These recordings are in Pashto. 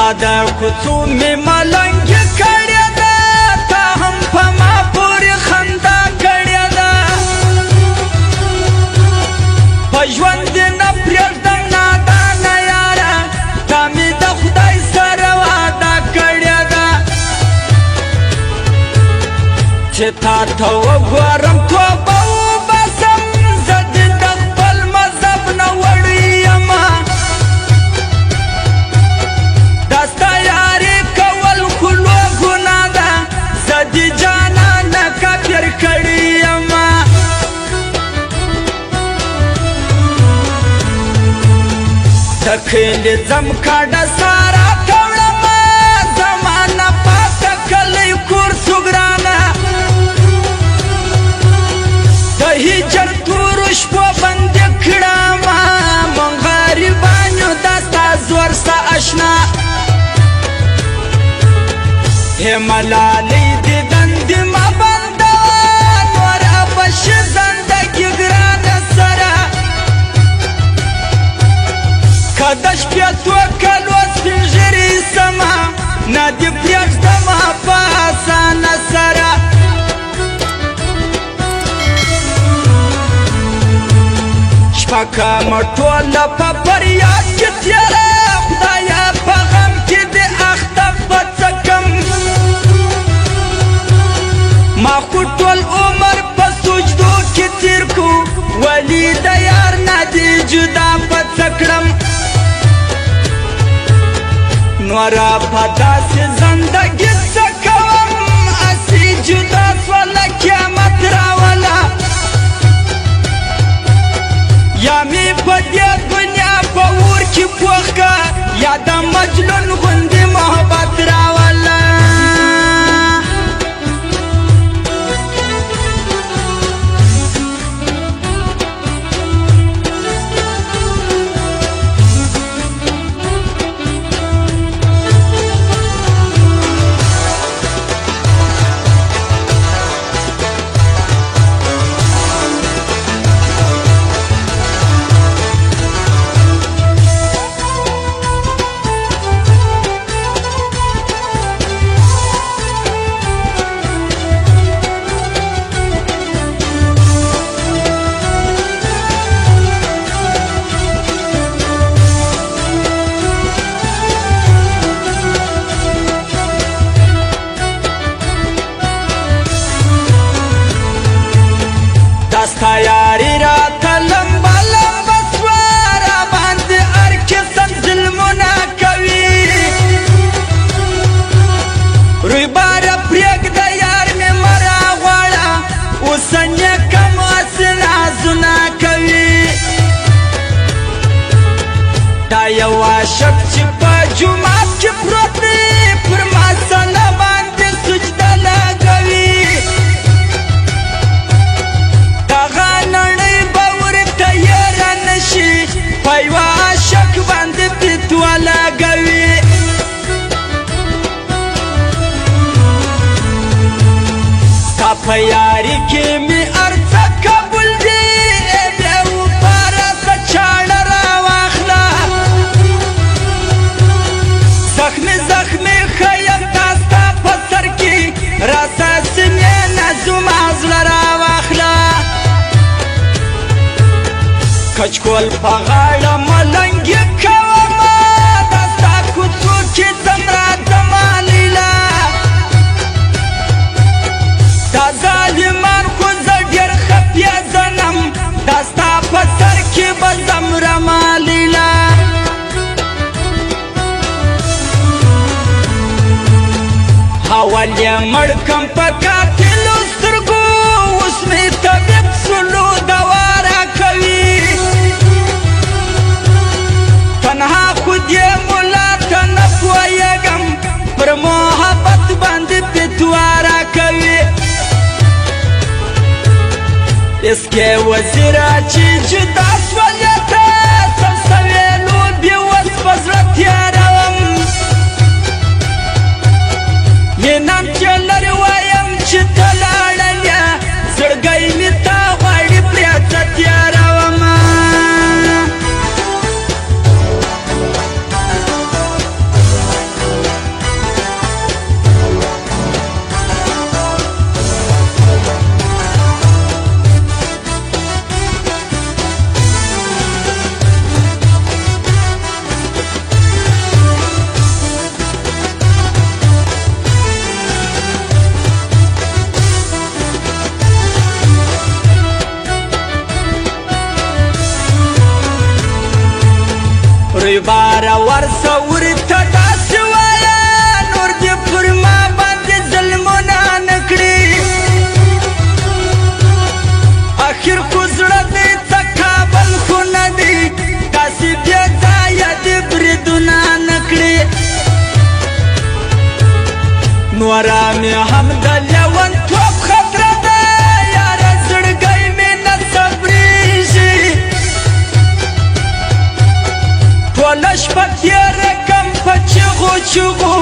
تا دا کوڅو مې ملنګي کړې ده تا هم په ما پورې خندا کړې ده په ژوند دې نه پرېږدم نادانه یاره تا مې د خدای سره وعده کړې ده چې تا ته وګورم توبه وباسم زه دې د خپل مذهب نه وړی یمه دا ستا یاري کول خو لوی ګناه ده زه دې جانانه کافر کړی یمه د کلي ځم کاډه ساره توړمه زما نه پاته کلی کور سو ګرانه د هجر تورو شپو بندې کړمه مونږ غریبان یو دا ستا زور ستا اشنا هې ملالۍ دې دندې مه بندوه نوره به شي زندګي ګرانه سره که د شپېتو کلو سپین ږیرې سمه نه دې پرېږدمه په اسانه سره شپه کمه ټوله په فریاد کې تېره خدایه په غم کې دې اخته په څه کم ما خو ټول عمر په سجدو کې تېر کو ولې د یار نه دې جدا په څه کړم نوره په داسې زندګي څه کوم اسې جدا سوله قیامت راوله یا مې په دې دنیا په اور کې پوخ که یا د مجنون غوندې محبت راوله ستا یاري راته لمبه لمبه سوه راباندې هر قسم ظلمونه کوي رویباره پرېږده یار مې مه راغواړه اوسنۍ کم هسې نازونه کوي دا یو عاشق چې په جومات کې پروت دی پر مسله باندې سجده لګوي په یوه عاشق باندې فتوا لګوي ستا په یاري کې مې هر څه قبول دي بیا وپاره څه چاړه راواخله زخمي زخمي ښه یم دا ستا په سر کې راسه سینې نه زما زړه راواخله کچکول په غاړه ملنګي کومه دا ستا کوڅو کې ځم راځمه لیلا دا ظالمان خو زه ډېر ښه پېژنم دا ستا په سر کې به ځمرمه لیلا اول یې مړ کم په قاتلو سترګو اوس مې طبیب سلو دوا راکوي تنها خود یې ملا ته نه پوهېږم پر محبت باندې فتوا راکوي اسکې وزیره چې جدا سولې ته سوسوې لوبې اوس په زړه تېروم یې نن چې لرې وایم چې ته لاړلې زړګی مې تا غواړي پرې څه تېروم لوی باره ورسه ورته داسې وایه نور دې پر ما باندې ظلمونه نه کړي اخر خو زړه دې ته کابل خو نه دی داسې بې ځایه دې بریدونه نه کړي نوره مې هم د لیونتوب خطره ده یاره زړګی مې نه صبرېږي ټوله شپه تېره کم په چغو چغو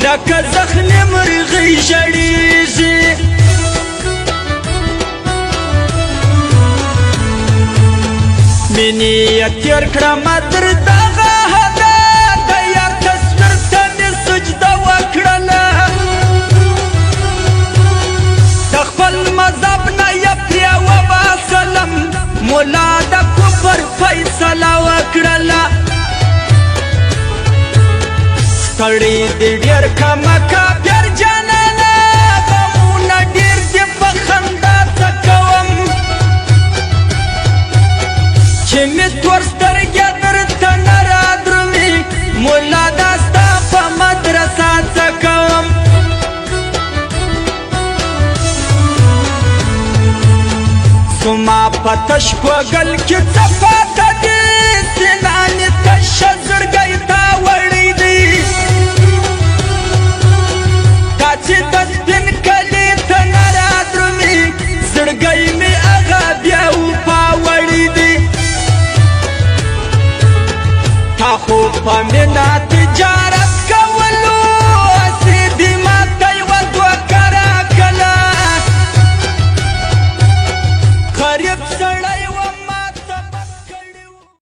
لکه زخمې مرغۍ ژړېږي مینې یې تېر کړمه تر دغه حده د یار تصویر ته مې سجده وکړله د خپل مذهب نه یې پرې وباسلم ملا د کفر فیصله وکړله ستړی دې ډېر کمه کافر جانانه غمونه ډېر دې په خندا څه کوم چې مې تور سترګې درته نه رادرومي ملا دا ستا په مدرسه څه کوم زما په تش کوګل کې څه پاته دي سینه مې تشه زړګی ته وړی دی دا چې د سپین کلي ته نه رادرومي زړګی مې هغه بیا وپاوړی دی تا خو په مینه تجارت